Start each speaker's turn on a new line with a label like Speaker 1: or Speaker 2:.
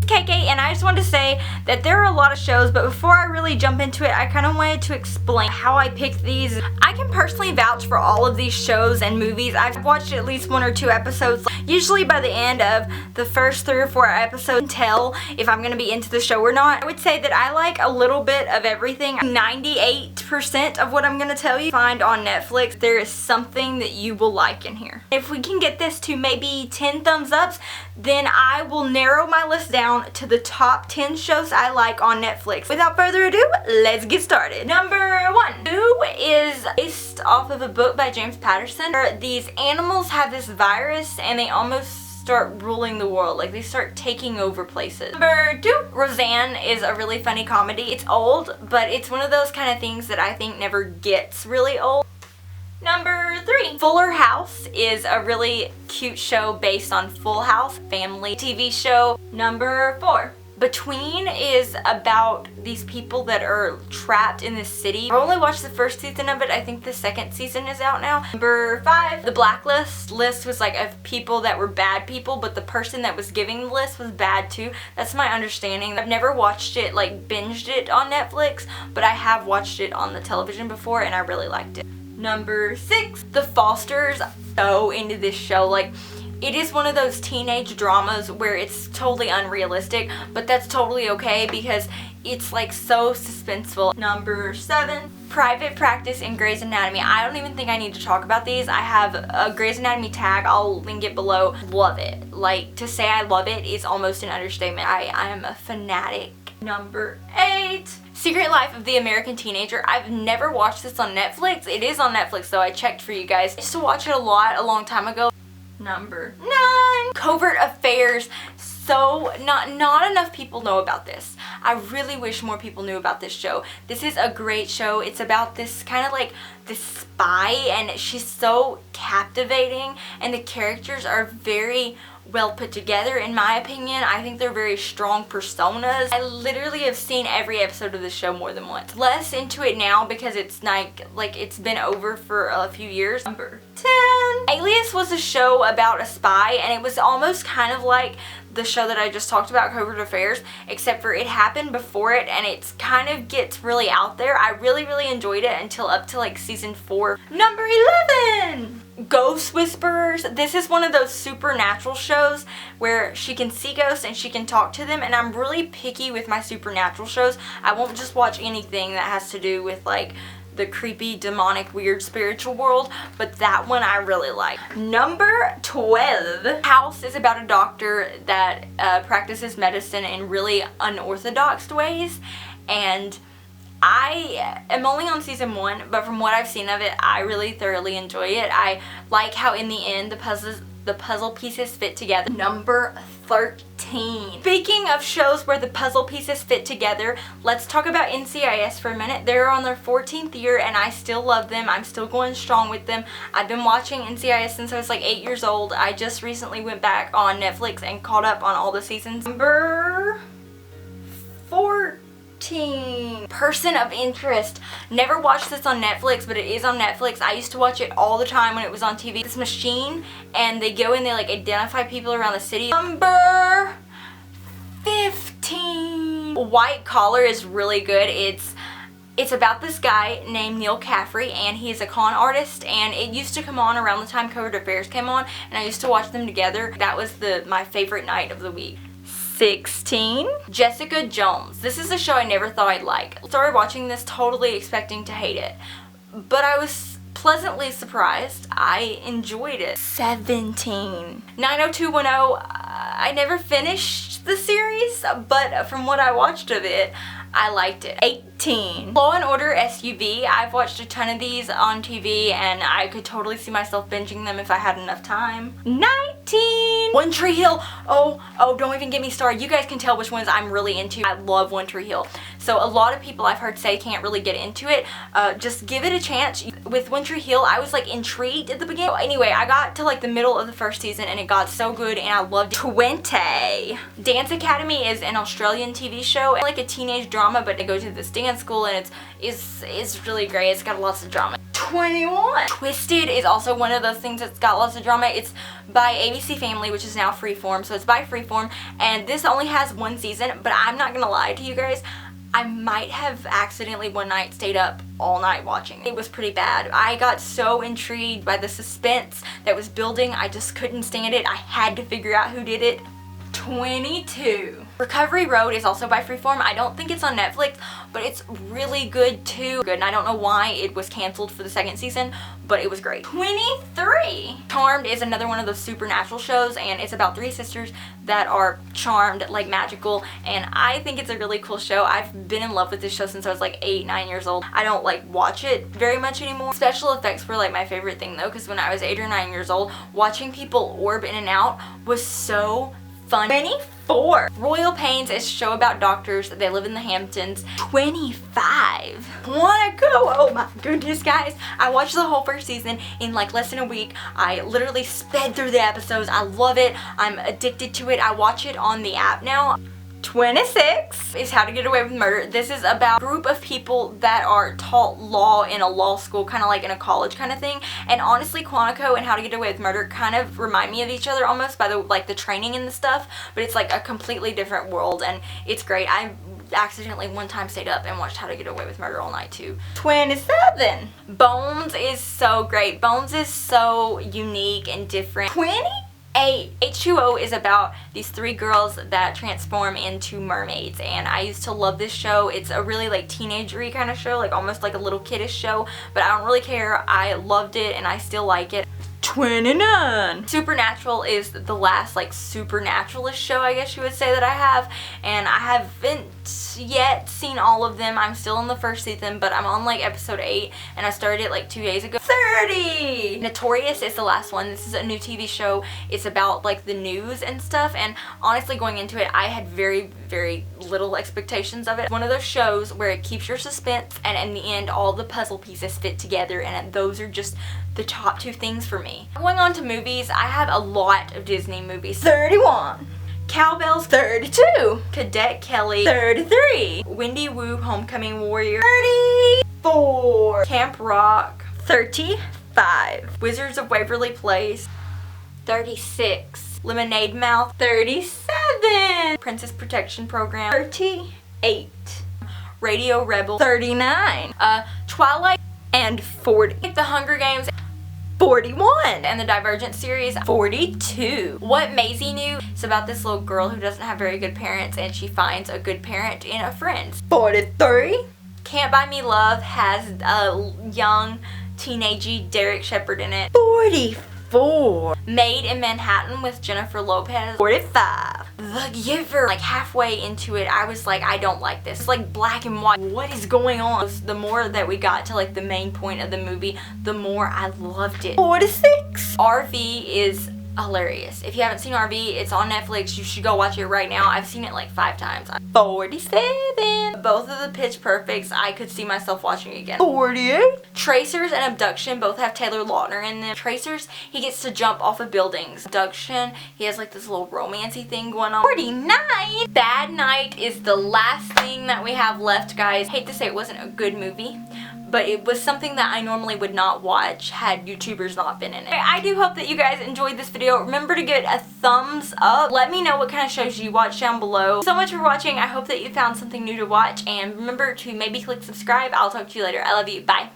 Speaker 1: KK, and I just wanted to say that there are a lot of shows, but before I really jump into it, I kind of wanted to explain how I picked these. I can personally vouch for all of these shows and movies. I've watched at least 1 or 2 episodes. Usually by the end of the first 3 or 4 episodes, tell if I'm going to be into the show or not. I would say that I like a little bit of everything. 98% of what I'm going to tell you find on Netflix. There is something that you will like in here. If we can get this to maybe 10 thumbs ups, then I will narrow my list down to the top 10 shows I like on Netflix. Without further ado, let's get started. Number 1, who is based off of a book by James Patterson. These animals have this virus and they almost start ruling the world. Like, they start taking over places. Number 2, Roseanne is a really funny comedy. It's old, but it's one of those kind of things that I think never gets really old. Number 3, Fuller House is a really cute show based on Full House, family TV show. Number 4, Between is about these people that are trapped in this city. I only watched the first season of it. I think the second season is out now. Number 5, The Blacklist. List was like of people that were bad people, but the person that was giving the list was bad too. That's my understanding. I've never watched it, like binged it on Netflix, but I have watched it on the television before and I really liked it. Number 6, The Fosters. So into this show. Like, it is one of those teenage dramas where it's totally unrealistic, but that's totally okay because it's like so suspenseful. Number 7, Private Practice and Grey's Anatomy. I don't even think I need to talk about these. I have a Grey's Anatomy tag. I'll link it below. Love it. Like, to say I love it is almost an understatement. I am a fanatic. Number 8, Secret Life of the American Teenager. I've never watched this on Netflix. It is on Netflix though. I checked for you guys. I used to watch it a long time ago. Number 9, Covert Affairs. So not enough people know about this. I really wish more people knew about this show. This is a great show. It's about this kind of like this spy, and she's so captivating, and the characters are very well put together in my opinion. I think they're very strong personas. I literally have seen every episode of this show more than once. Less into it now because it's like it's been over for a few years. Number 10, Alias was a show about a spy, and it was almost kind of like the show that I just talked about, Covert Affairs, except for it happened before it and it's kind of gets really out there. I really enjoyed it until up to like season 4. Number 11, Ghost Whisperers. This is one of those supernatural shows where she can see ghosts and she can talk to them, and I'm really picky with my supernatural shows. I won't just watch anything that has to do with like the creepy, demonic, weird spiritual world, but that one I really like. Number 12, House is about a doctor that practices medicine in really unorthodox ways, and I am only on season 1, but from what I've seen of it, I really thoroughly enjoy it. I like how in the end the puzzle pieces fit together. Number 13. Speaking of shows where the puzzle pieces fit together, let's talk about NCIS for a minute. They're on their 14th year and I still love them. I'm still going strong with them. I've been watching NCIS since I was like 8 years old. I just recently went back on Netflix and caught up on all the seasons. Number 14. Person of Interest. Never watched this on Netflix, but it is on Netflix. I used to watch it all the time when it was on TV. This machine, and they go and they like identify people around the city. Number 15. White Collar is really good. It's about this guy named Neil Caffrey, and he's a con artist, and it used to come on around the time Covert Affairs came on, and I used to watch them together. That was my favorite night of the week. 16, Jessica Jones. This is a show I never thought I'd like. I started watching this totally expecting to hate it, but I was pleasantly surprised. I enjoyed it. 17, 90210. I never finished the series, but from what I watched of it, I liked it. 18, Law and Order SUV. I've watched a ton of these on TV and I could totally see myself binging them if I had enough time. 19, One Tree Hill. Oh, don't even get me started. You guys can tell which ones I'm really into. I love One Tree Hill. So a lot of people I've heard say can't really get into it. Just give it a chance. With One Tree Hill, I was like intrigued at the beginning. Anyway, I got to like the middle of the first season and it got so good and I loved it. 20, Dance Academy is an Australian TV show. It's like a teenage drama, but they go to this dance school and it's really great. It's got lots of drama. 21. Twisted is also one of those things that's got lots of drama. It's by ABC Family, which is now Freeform, so it's by Freeform, and this only has one season, but I'm not gonna lie to you guys, I might have accidentally one night stayed up all night watching. It was pretty bad. I got so intrigued by the suspense that was building, I just couldn't stand it. I had to figure out who did it. 22. Recovery Road is also by Freeform. I don't think it's on Netflix, but it's really good too. And I don't know why it was canceled for the second season, but it was great. 23. Charmed is another one of those supernatural shows, and it's about 3 sisters that are charmed, like magical, and I think it's a really cool show. I've been in love with this show since I was like 8, 9 years old. I don't like watch it very much anymore. Special effects were like my favorite thing though, because when I was 8 or 9 years old, watching people orb in and out was so fun. 24. Royal Pains is a show about doctors. They live in the Hamptons. 25. Wanna go? Oh my goodness, guys. I watched the whole first season in like less than a week. I literally sped through the episodes. I love it. I'm addicted to it. I watch it on the app now. 26 is How to Get Away with Murder. This is about a group of people that are taught law in a law school, kind of like in a college kind of thing. And honestly, Quantico and How to Get Away with Murder kind of remind me of each other almost by the training and the stuff, but it's like a completely different world, and it's great. I accidentally one time stayed up and watched How to Get Away with Murder all night too. 27. Bones is so great. Bones is so unique and different. 28. H2O is about these 3 girls that transform into mermaids, and I used to love this show. It's a really like teenagery kind of show, like almost like a little kiddish show, but I don't really care. I loved it and I still like it. 29. Supernatural is the last like supernaturalist show, I guess you would say, that I have, and I haven't yet seen all of them. I'm still in the first season, but I'm on like episode 8 and I started it like 2 days ago. 30. Notorious is the last one. This is a new TV show. It's about like the news and stuff, and honestly going into it I had very little expectations of it. One of those shows where it keeps your suspense, and in the end all the puzzle pieces fit together, and those are just the top 2 things for me. Going on to movies, I have a lot of Disney movies. 31. Cowbells. 32. Cadet Kelly. 33. Wendy Wu, Homecoming Warrior. 34. Camp Rock. 35. Wizards of Waverly Place. 36. Lemonade Mouth. 37. Princess Protection Program. 38. Radio Rebel. 39. Twilight. And 40. The Hunger Games. 41. And the Divergent series. 42. What Maisie Knew is about this little girl who doesn't have very good parents, and she finds a good parent in a friend. 43. Can't Buy Me Love has a young teenagey Derek Shepherd in it. 44. Made in Manhattan with Jennifer Lopez. 45. The Giver. Like halfway into it, I was like, I don't like this. It's like black and white. What is going on? The more that we got to like the main point of the movie, the more I loved it. 46. RV is hilarious. If you haven't seen RV, it's on Netflix. You should go watch it right now. I've seen it like 5 times. 47. Both of the Pitch Perfects, I could see myself watching again. 48. Tracers and Abduction both have Taylor Lautner in them. Tracers, he gets to jump off of buildings. Abduction, he has like this little romancy thing going on. 49. Bad Night is the last thing that we have left, guys. Hate to say it wasn't a good movie, but it was something that I normally would not watch had YouTubers not been in it. I do hope that you guys enjoyed this video. Remember to give it a thumbs up. Let me know what kind of shows you watch down below. So much for watching. I hope that you found something new to watch, and remember to maybe click subscribe. I'll talk to you later. I love you. Bye.